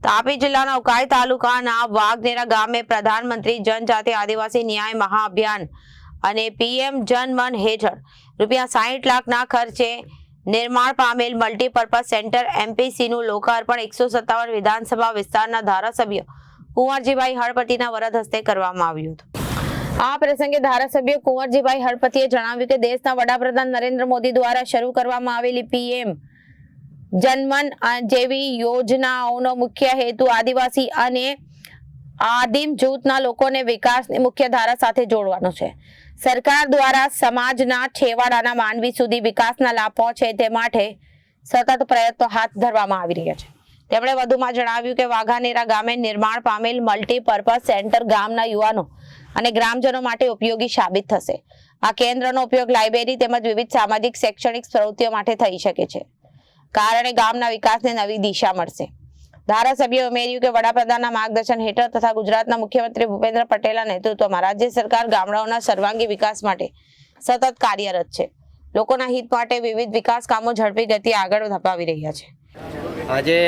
તાપી જિલ્લાના ઉકાઈ તાલુકાના વાઘનેરા ગામે પ્રધાનમંત્રી જનજાતિ આદિવાસી ન્યાય મહાઅભિયાન અને પીએમ જનમન હેઠળ ₹60 લાખના ખર્ચે નિર્માણ પામેલ મલ્ટીપર્પઝ સેન્ટર એમપીસીનું લોકાર્પણ 157 વિધાનસભા વિસ્તારના ધારાસભ્ય કુંવરજીભાઈ હળપતિના વરદ હસ્તે કરવામાં આવ્યું હતું। આ પ્રસંગે ધારાસભ્ય કુંવરજીભાઈ હળપતિએ જણાવ્યું કે દેશના વડાપ્રધાન નરેન્દ્ર મોદી દ્વારા શરૂ કરવામાં આવેલી પીએમ જનમન જેવી યોજનાઓનો મુખ્ય હેતુ આદિવાસી અને આદિમ જૂથના લોકોને વિકાસની મુખ્ય ધારા સાથે જોડવાનો છે। સરકાર દ્વારા સમાજના છેવાડાના માનવી સુધી વિકાસના લાભ પહોંચે તે માટે સતત પ્રયત્નો હાથ ધરવામાં આવી રહ્યા છે। તેમણે વધુમાં જણાવ્યું કે વાઘાનેરા ગામે નિર્માણ પામેલ મલ્ટીપર્પઝ સેન્ટર ગામના યુવાનો અને ગ્રામજનો માટે ઉપયોગી સાબિત થશે। આ કેન્દ્રનો ઉપયોગ લાઇબ્રેરી તેમજ વિવિધ સામાજિક શૈક્ષણિક પ્રવૃત્તિઓ માટે થઈ શકે છે, કારણે ગામના વિકાસને નવી દિશા મળશે। ધારાસભ્યએ ઉમેર્યું કે વડાપ્રધાનના માર્ગદર્શન હેઠળ તથા ગુજરાતના મુખ્યમંત્રી ભૂપેન્દ્ર પટેલના નેતૃત્વમાં રાજ્ય સરકાર ગામડાઓના સર્વાંગી વિકાસ માટે સતત કાર્યરત છે। લોકોના હિત માટે વિવિધ વિકાસ કામો ઝડપી ગતિએ આગળ ધપાવી રહ્યા છે। આજે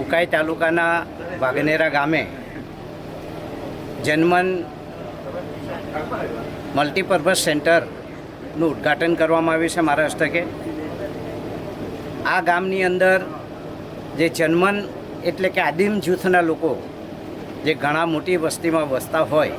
ઉકાઈ તાલુકાના વાઘનેરા ગામે જનમન મલ્ટીપર્પઝ સેન્ટરનું ઉદ્ઘાટન કરવામાં આવ્યું છે મારા હસ્તકે। આ ગામની અંદર જે જનમન એટલે કે આદિમ જૂથના લોકો જે ઘણા મોટી વસ્તીમાં વસતા હોય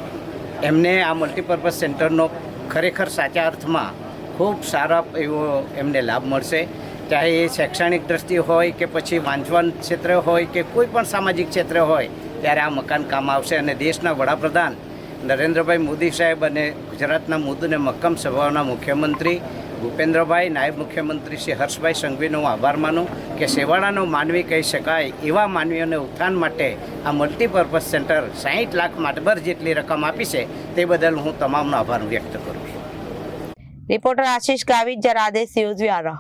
એમને આ મલ્ટીપર્પઝ સેન્ટરનો ખરેખર સાચા અર્થમાં ખૂબ સારા એવો એમને લાભ મળશે। ચાહે એ શૈક્ષણિક દ્રષ્ટિ હોય કે પછી વાંચવાન ક્ષેત્ર હોય કે કોઈ પણ સામાજિક ક્ષેત્ર હોય ત્યારે આ મકાન કામ આવશે। અને દેશના વડાપ્રધાન નરેન્દ્રભાઈ મોદી સાહેબ અને ગુજરાતના મુદ્દને મક્કમ સ્વભાવના મુખ્યમંત્રી ભૂપેન્દ્રભાઈ, નાયબ મુખ્યમંત્રી શ્રી હર્ષભાઈ સંઘવીનો હું આભાર માનું કે સેવાડાનો માનવી કહી શકાય એવા માનવીઓને ઉત્થાન માટે આ મલ્ટીપર્પઝ સેન્ટર 60 લાખ માતબર જેટલી રકમ આપી છે તે બદલ હું તમામનો આભાર વ્યક્ત કરું છું। રિપોર્ટર આશીષ ગાવિત, જરા આદેશ ન્યૂઝ વ્યારા।